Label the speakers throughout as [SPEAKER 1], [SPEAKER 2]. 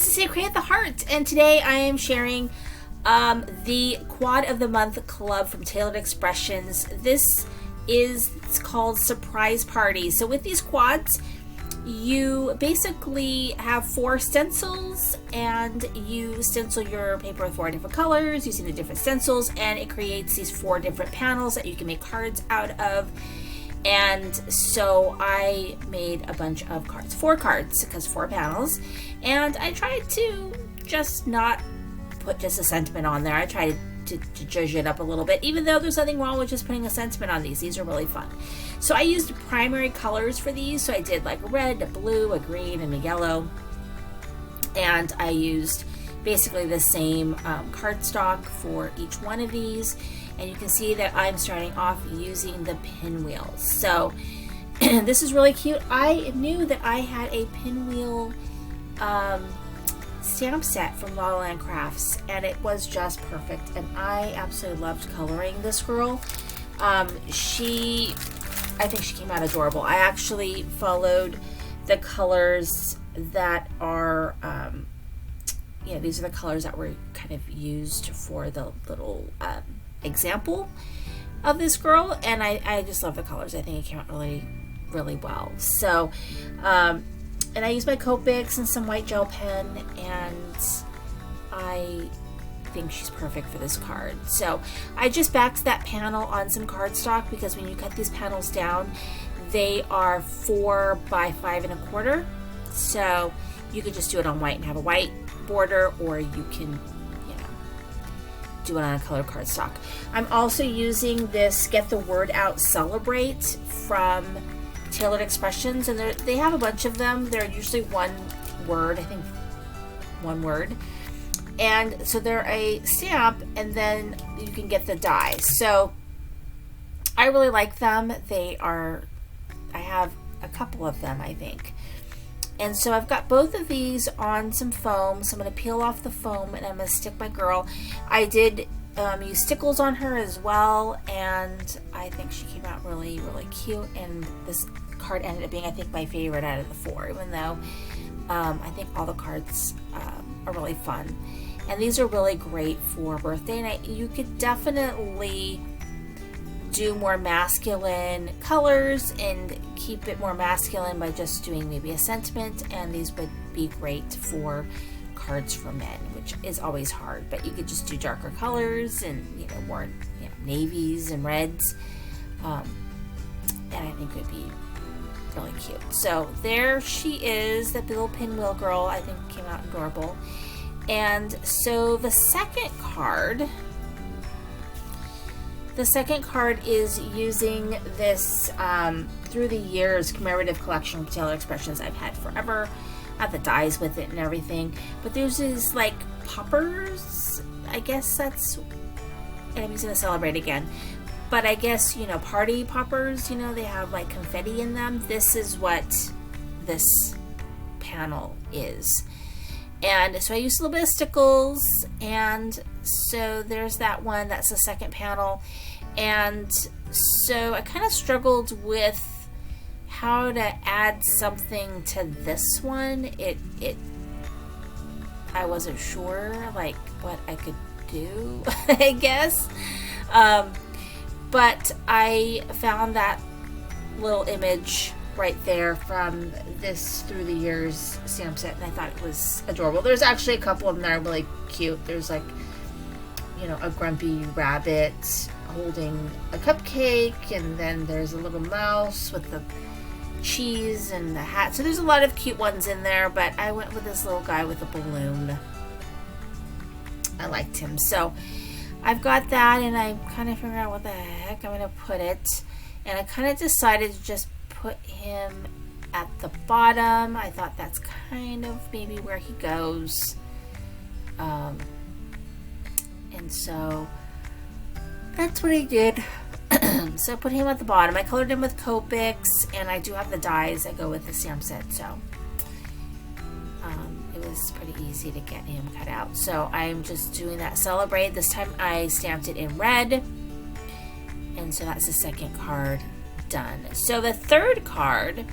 [SPEAKER 1] this is Create the Heart, and today I am sharing the Quad of the Month Club from Tailored Expressions. It's called Surprise Party. So with these quads, you basically have 4 stencils, and you stencil your paper with 4 different colors using the different stencils, and it creates these 4 different panels that you can make cards out of. And so I made a bunch of cards, 4 cards, because 4 panels, and I tried to just not put just a sentiment on there. I tried to judge it up a little bit, even though there's nothing wrong with just putting a sentiment on these. These are really fun. So I used primary colors for these. So I did like a red, a blue, a green, and a yellow. And I used basically the same cardstock for each one of these. And you can see that I'm starting off using the pinwheels. So this is really cute. I knew that I had a pinwheel stamp set from La La Land Crafts, and it was just perfect, and I absolutely loved coloring this girl. I think she came out adorable. I actually followed the colors that are these are the colors that were kind of used for the little example of this girl, and I just love the colors. I think it came out really, really well. So and I used my Copics and some white gel pen, and I think she's perfect for this card. So I just backed that panel on some cardstock, because when you cut these panels down, they are 4 by 5 1/4. So you could just do it on white and have a white border, or you can, do it on a colored cardstock. I'm also using this Get the Word Out Celebrate from Tailored Expressions, and they have a bunch of them. They're usually one word, I think one word. And so they're a stamp, and then you can get the die. So I really like them. I have a couple of them, I think. And so I've got both of these on some foam. So I'm going to peel off the foam, and I'm going to stick my girl. I did use stickles on her as well, and I think she came out really, really cute. And this card ended up being, I think, my favorite out of the 4, even though I think all the cards are really fun. And these are really great for birthday, and you could definitely do more masculine colors and keep it more masculine by just doing maybe a sentiment, and these would be great for cards for men, which is always hard. But you could just do darker colors and more navies and reds, and I think it would be really cute. So there she is, the little pinwheel girl. I think came out adorable. And so the second card is using this Through the Years commemorative collection of Tailored Expressions I've had forever. I have the dies with it and everything. But there's these like poppers, I guess and I'm using the Celebrate again. But I guess, party poppers, they have like confetti in them. This is what this panel is. And so I used a little bit of stickles, and so there's that one. That's the second panel. And so I kind of struggled with how to add something to this one. I wasn't sure like what I could do, I guess. But I found that little image right there from this Through the Years stamp set, and I thought it was adorable. There's actually a couple of them that are really cute. There's like, a grumpy rabbit holding a cupcake, and then there's a little mouse with the cheese and the hat. So there's a lot of cute ones in there, but I went with this little guy with a balloon. I liked him. So I've got that, and I kind of figured out what the heck I'm going to put it. And I kind of decided to just put him at the bottom. I thought that's kind of maybe where he goes. And so that's what I did. So I put him at the bottom. I colored him with Copics, and I do have the dies that go with the stamp set. So it was pretty easy to get him cut out. So I'm just doing that Celebrate. This time I stamped it in red. And so that's the second card done. So the third card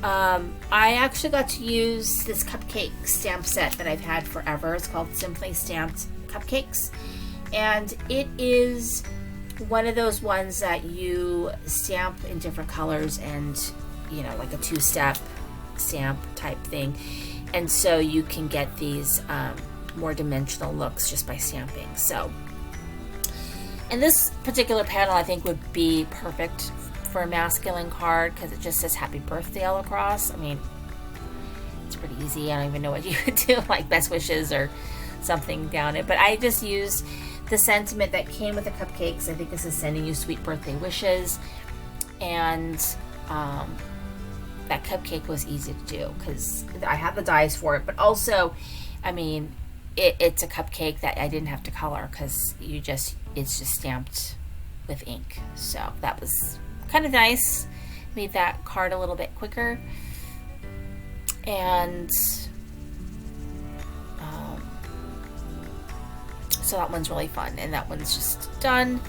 [SPEAKER 1] I actually got to use this cupcake stamp set that I've had forever. It's called Simply Stamped Cupcakes. And it is one of those ones that you stamp in different colors and, you know, like a two-step stamp type thing. And so you can get these more dimensional looks just by stamping. So, and this particular panel I think would be perfect for a masculine card because it just says happy birthday all across. I mean, it's pretty easy. I don't even know what you would do, like best wishes or something down it. But I just used the sentiment that came with the cupcakes. I think this is sending you sweet birthday wishes. And that cupcake was easy to do because I have the dies for it. But also, I mean, it's a cupcake that I didn't have to color because it's just stamped with ink. So that was kind of nice. Made that card a little bit quicker. And so that one's really fun, and that one's just done.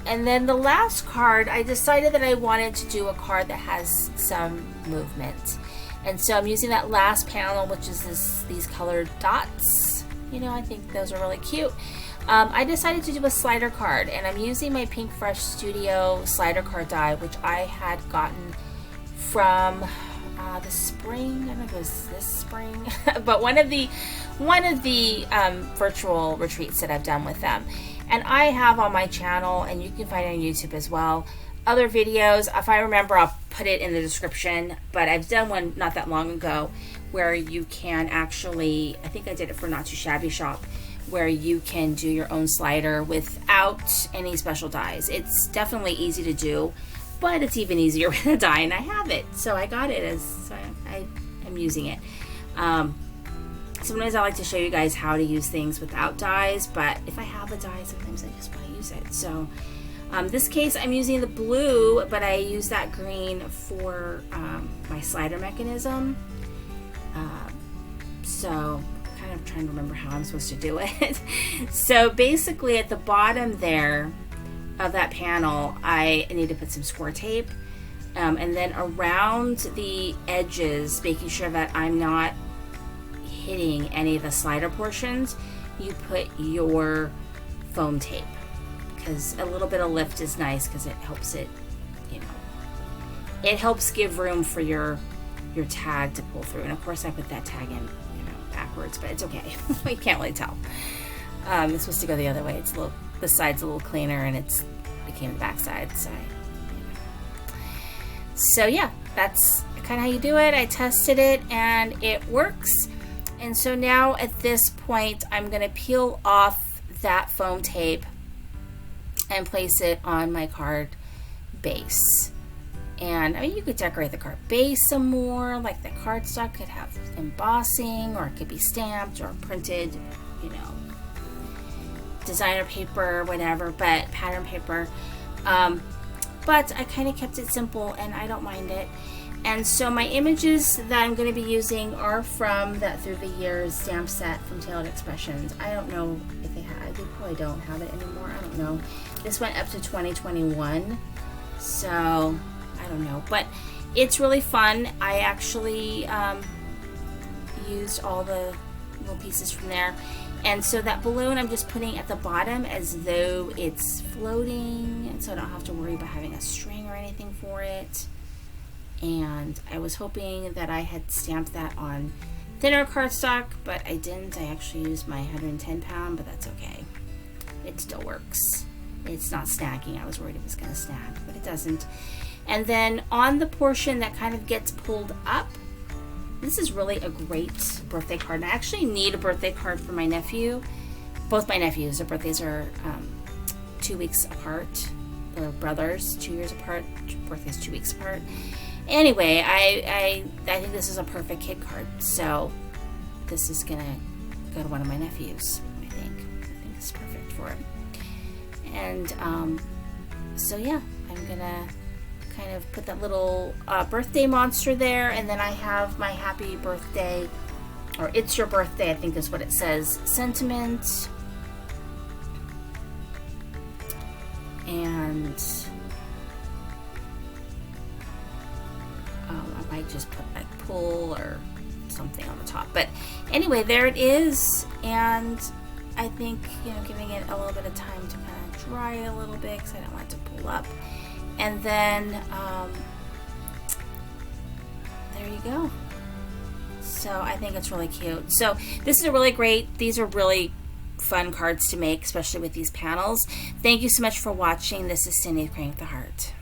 [SPEAKER 1] And then the last card, I decided that I wanted to do a card that has some movement. And so I'm using that last panel, which is these colored dots. You know, I think those are really cute. I decided to do a slider card, and I'm using my Pink Fresh Studio slider card die, which I had gotten from the spring. I don't know if it was this spring, but one of the virtual retreats that I've done with them. And I have on my channel, and you can find it on YouTube as well, other videos. If I remember, I'll put it in the description, but I've done one not that long ago where you can actually, I think I did it for Not Too Shabby Shop, where you can do your own slider without any special dies. It's definitely easy to do, but it's even easier with a die, and I have it. So I got it so I'm using it. Sometimes I like to show you guys how to use things without dies, but if I have a die, sometimes I just want to use it. So this case I'm using the blue, but I use that green for my slider mechanism. So kind of trying to remember how I'm supposed to do it. So basically at the bottom there of that panel, I need to put some score tape. And then around the edges, making sure that I'm not hitting any of the slider portions, you put your foam tape, because a little bit of lift is nice because it helps it, you know, it helps give room for your tag to pull through. And of course I put that tag in, you know, backwards, but it's okay. You can't really tell. It's supposed to go the other way. It's a little, the side's a little cleaner, and it became the back side. So yeah, that's kind of how you do it. I tested it and it works. And so now at this point, I'm going to peel off that foam tape and place it on my card base. And I mean, you could decorate the card base some more, like the cardstock could have embossing, or it could be stamped or printed, you know, designer paper, whatever, but pattern paper. But I kind of kept it simple, and I don't mind it. And so my images that I'm going to be using are from that Through the Years stamp set from Tailored Expressions. I don't know if they have, they probably don't have it anymore. I don't know. This went up to 2021, so I don't know. But it's really fun. I actually used all the little pieces from there. And so that balloon I'm just putting at the bottom as though it's floating, and so I don't have to worry about having a string or anything for it. And I was hoping that I had stamped that on thinner cardstock, but I didn't. I actually used my 110 pound, but that's okay. It still works. It's not snagging. I was worried it was going to snag, but it doesn't. And then on the portion that kind of gets pulled up, this is really a great birthday card. And I actually need a birthday card for my nephew. Both my nephews, their birthdays are 2 weeks apart. They're brothers, 2 years apart. Birthdays 2 weeks apart. Anyway, I think this is a perfect kid card. So this is gonna go to one of my nephews. I think it's perfect for him. And so yeah, I'm gonna kind of put that little birthday monster there, and then I have my happy birthday, or it's your birthday, I think is what it says, sentiment. And I'm might just put like pool or something on the top. But anyway, there it is. And I think, you know, giving it a little bit of time to kind of dry a little bit because I don't want it to pull up. And then there you go. So I think it's really cute. So this is a really great, these are really fun cards to make, especially with these panels. Thank you so much for watching. This is Cindy with Creating with the Heart.